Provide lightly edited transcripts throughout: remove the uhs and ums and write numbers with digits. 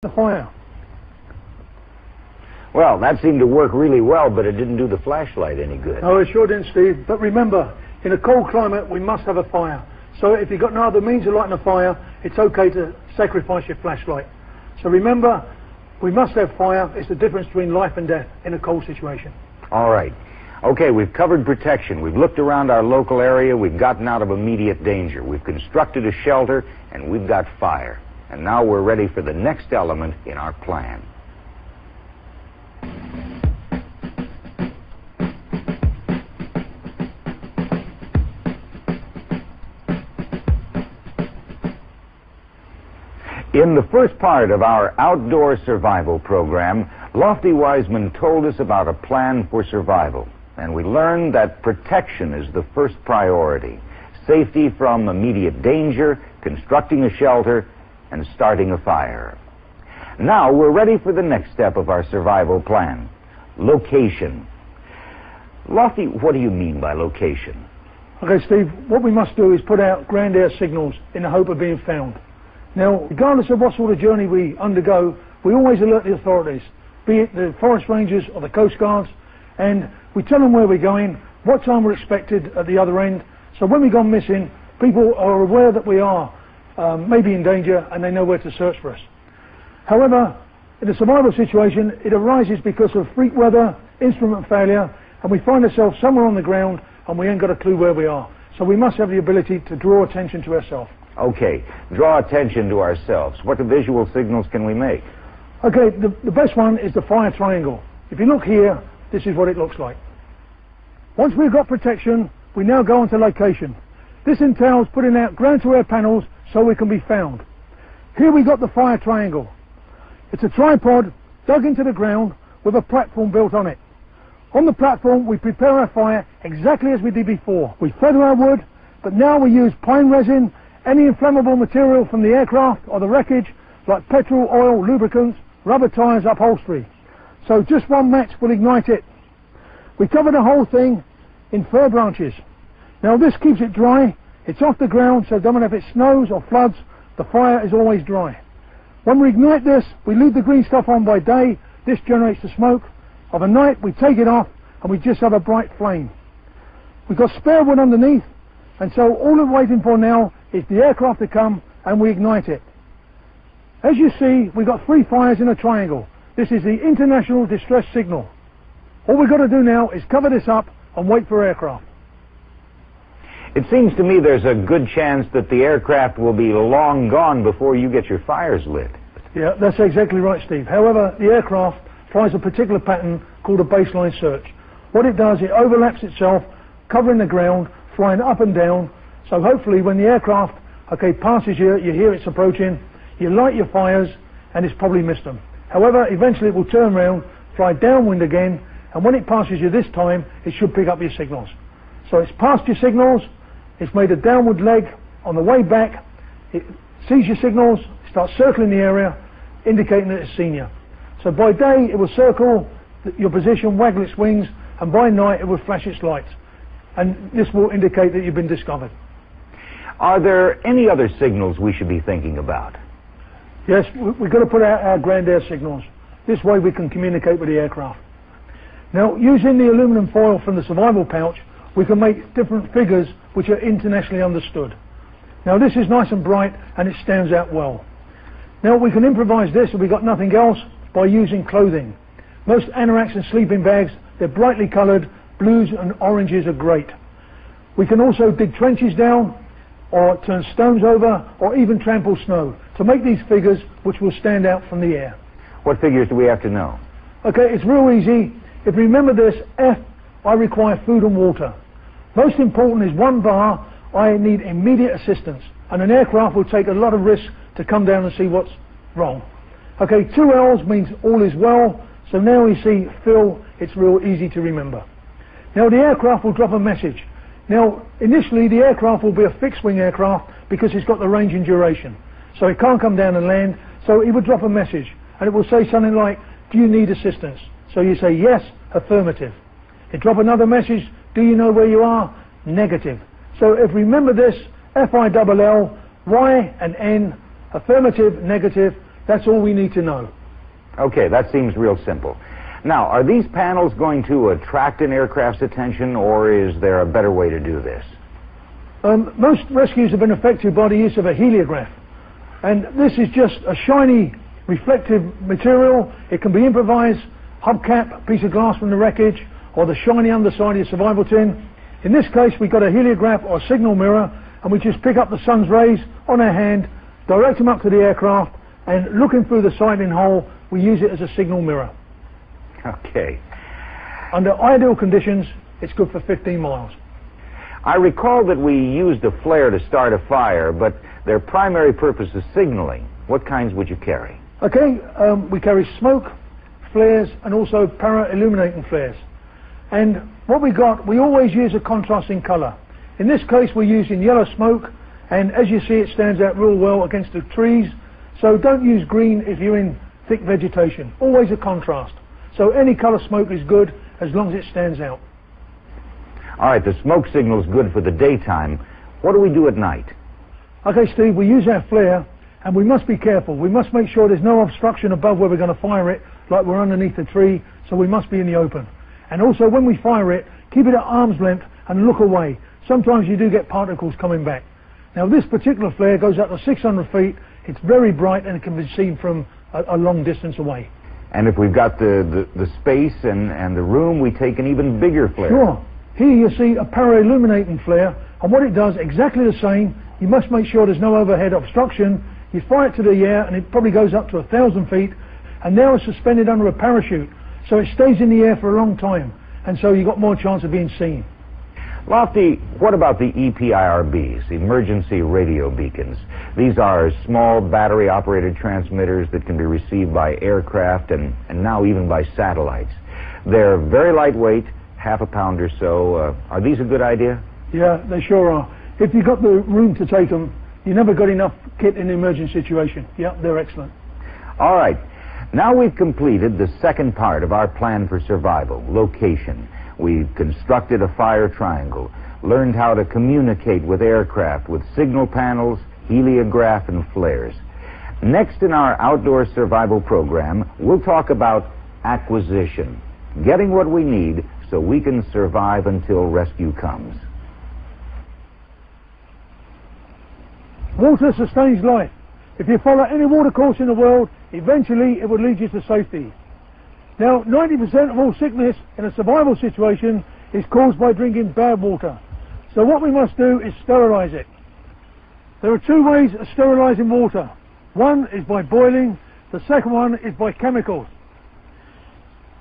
the fire. Well, that seemed to work really well, but it didn't do the flashlight any good. No, it sure didn't, Steve. But remember, in a cold climate, we must have a fire. So if you've got no other means of lighting a fire, it's okay to sacrifice your flashlight. So remember, we must have fire. It's the difference between life and death in a cold situation. All right. Okay, we've covered protection. We've looked around our local area. We've gotten out of immediate danger. We've constructed a shelter, and we've got fire. And now we're ready for the next element in our plan. In the first part of our outdoor survival program, Lofty Wiseman told us about a plan for survival. And we learned that protection is the first priority. Safety from immediate danger, constructing a shelter, and starting a fire. Now we're ready for the next step of our survival plan, location. Lofty, what do you mean by location? Okay, Steve, what we must do is put out ground air signals in the hope of being found. Now, regardless of what sort of journey we undergo, we always alert the authorities, be it the forest rangers or the coast guards, and we tell them where we're going, what time we're expected at the other end, so when we go missing, people are aware that we are maybe in danger and they know where to search for us. However, in a survival situation, it arises because of freak weather, instrument failure, and we find ourselves somewhere on the ground and we ain't got a clue where we are. So we must have the ability to draw attention to ourselves. Okay, draw attention to ourselves. What visual signals can we make? Okay, the best one is the fire triangle. If you look here, this is what it looks like. Once we've got protection, we now go on to location. This entails putting out ground-to-air panels so we can be found. Here we got the fire triangle. It's a tripod dug into the ground with a platform built on it. On the platform, we prepare our fire exactly as we did before. We feather our wood, but now we use pine resin, any inflammable material from the aircraft or the wreckage, like petrol, oil, lubricants, rubber tires, upholstery. So just one match will ignite it. We cover the whole thing in fir branches. Now this keeps it dry. It's off the ground, so no matter if it snows or floods, the fire is always dry. When we ignite this, we leave the green stuff on by day. This generates the smoke. Of a night, we take it off, and we just have a bright flame. We've got spare wood underneath, and so all we're waiting for now is the aircraft to come, and we ignite it. As you see, we've got 3 fires in a triangle. This is the international distress signal. All we've got to do now is cover this up and wait for aircraft. It seems to me there's a good chance that the aircraft will be long gone before you get your fires lit. Yeah, that's exactly right, Steve. However, the aircraft flies a particular pattern called a baseline search. What it does, it overlaps itself, covering the ground, flying up and down. So hopefully when the aircraft, passes you, you hear it's approaching, you light your fires, and it's probably missed them. However, eventually it will turn around, fly downwind again, and when it passes you this time, it should pick up your signals. So it's passed your signals, it's made a downward leg. On the way back, it sees your signals, starts circling the area, indicating that it's seen you. So by day, it will circle your position, waggle its wings, and by night, it will flash its lights. And this will indicate that you've been discovered. Are there any other signals we should be thinking about? Yes, we've got to put out our ground air signals. This way we can communicate with the aircraft. Now, using the aluminum foil from the survival pouch, we can make different figures which are internationally understood. Now this is nice and bright and it stands out well. Now we can improvise this if we've got nothing else by using clothing. Most anoraks and sleeping bags, they're brightly coloured, blues and oranges are great. We can also dig trenches down or turn stones over or even trample snow to make these figures which will stand out from the air. What figures do we have to know? Okay, it's real easy. If you remember this, F, I require food and water. Most important is 1 bar, I need immediate assistance. And an aircraft will take a lot of risk to come down and see what's wrong. Okay, 2 L's means all is well. So now we see Phil, it's real easy to remember. Now the aircraft will drop a message. Now initially the aircraft will be a fixed wing aircraft because it's got the range and duration. So it can't come down and land. So it will drop a message and it will say something like, do you need assistance? So you say yes, affirmative. It drop another message, do you know where you are? Negative. So if remember this, F-I-double-L, Y and N, affirmative, negative, That's all we need to know. Okay, that seems real simple. Now, are these panels going to attract an aircraft's attention, or is there a better way to do this? Most rescues have been affected by the use of a heliograph. And this is just a shiny, reflective material. It can be improvised, hubcap, piece of glass from the wreckage, or the shiny underside of the survival tin. In this case, we've got a heliograph or a signal mirror, and we just pick up the sun's rays on our hand, direct them up to the aircraft, and looking through the sighting hole, we use it as a signal mirror. Okay. Under ideal conditions, it's good for 15 miles. I recall that we used a flare to start a fire, but their primary purpose is signaling. What kinds would you carry? Okay, we carry smoke, flares, and also para-illuminating flares. And what we always use a contrasting colour. In this case, we're using yellow smoke, and as you see, it stands out real well against the trees. So don't use green if you're in thick vegetation. Always a contrast. So any colour smoke is good as long as it stands out. All right, the smoke signal is good for the daytime. What do we do at night? Okay, Steve, we use our flare, and we must be careful. We must make sure there's no obstruction above where we're going to fire it, like we're underneath a tree, so we must be in the open. And also, when we fire it, keep it at arm's length and look away. Sometimes you do get particles coming back. Now, this particular flare goes up to 600 feet. It's very bright, and it can be seen from a long distance away. And if we've got the space and the room, we take an even bigger flare. Sure. Here you see a para-illuminating flare, and what it does, exactly the same. You must make sure there's no overhead obstruction. You fire it to the air, and it probably goes up to 1,000 feet, and now it's suspended under a parachute, so it stays in the air for a long time, and so you've got more chance of being seen. Lofty, what about the EPIRBs, emergency radio beacons? These are small battery-operated transmitters that can be received by aircraft and now even by satellites. They're very lightweight, half a pound or so. Are these a good idea? Yeah, they sure are. If you've got the room to take them, you never got enough kit in an emergency situation. Yeah, they're excellent. All right. Now we've completed the second part of our plan for survival, location. We've constructed a fire triangle, learned how to communicate with aircraft with signal panels, heliograph, and flares. Next in our outdoor survival program, we'll talk about acquisition, getting what we need so we can survive until rescue comes. Water sustains life. If you follow any water course in the world, eventually it will lead you to safety. Now, 90% of all sickness in a survival situation is caused by drinking bad water. So what we must do is sterilize it. There are two ways of sterilizing water. One is by boiling, the second one is by chemicals.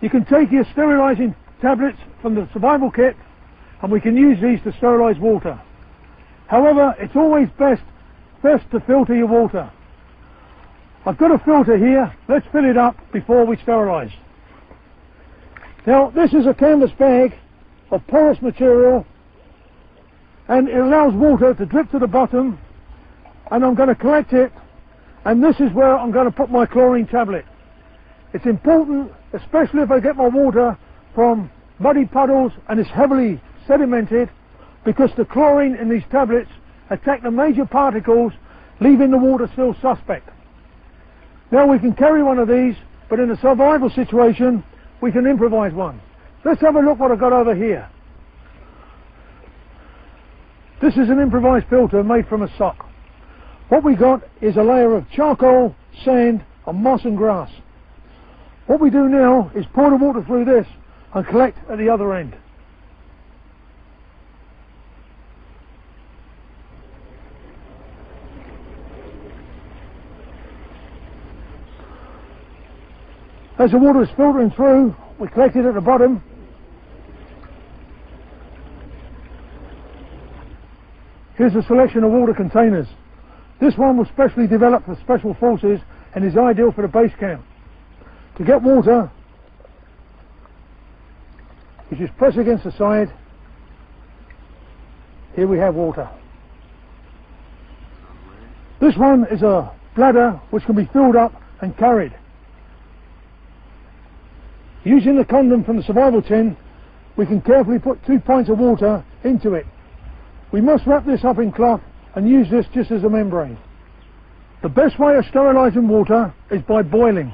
You can take your sterilizing tablets from the survival kit, and we can use these to sterilize water. However, it's always best to filter your water. I've got a filter here. Let's fill it up before we sterilize. Now, this is a canvas bag of porous material, and it allows water to drip to the bottom, and I'm going to collect it, and this is where I'm going to put my chlorine tablet. It's important, especially if I get my water from muddy puddles and it's heavily sedimented, because the chlorine in these tablets attack the major particles, leaving the water still suspect. Now we can carry one of these, but in a survival situation we can improvise one. Let's have a look what I've got over here. This is an improvised filter made from a sock. What we got is a layer of charcoal, sand, and moss and grass. What we do now is pour the water through this and collect at the other end. As the water is filtering through, we collect it at the bottom. Here's a selection of water containers. This one was specially developed for special forces and is ideal for the base camp. To get water, you just press against the side. Here we have water. This one is a bladder which can be filled up and carried. Using the condom from the survival tin, we can carefully put 2 pints of water into it. We must wrap this up in cloth and use this just as a membrane. The best way of sterilising water is by boiling.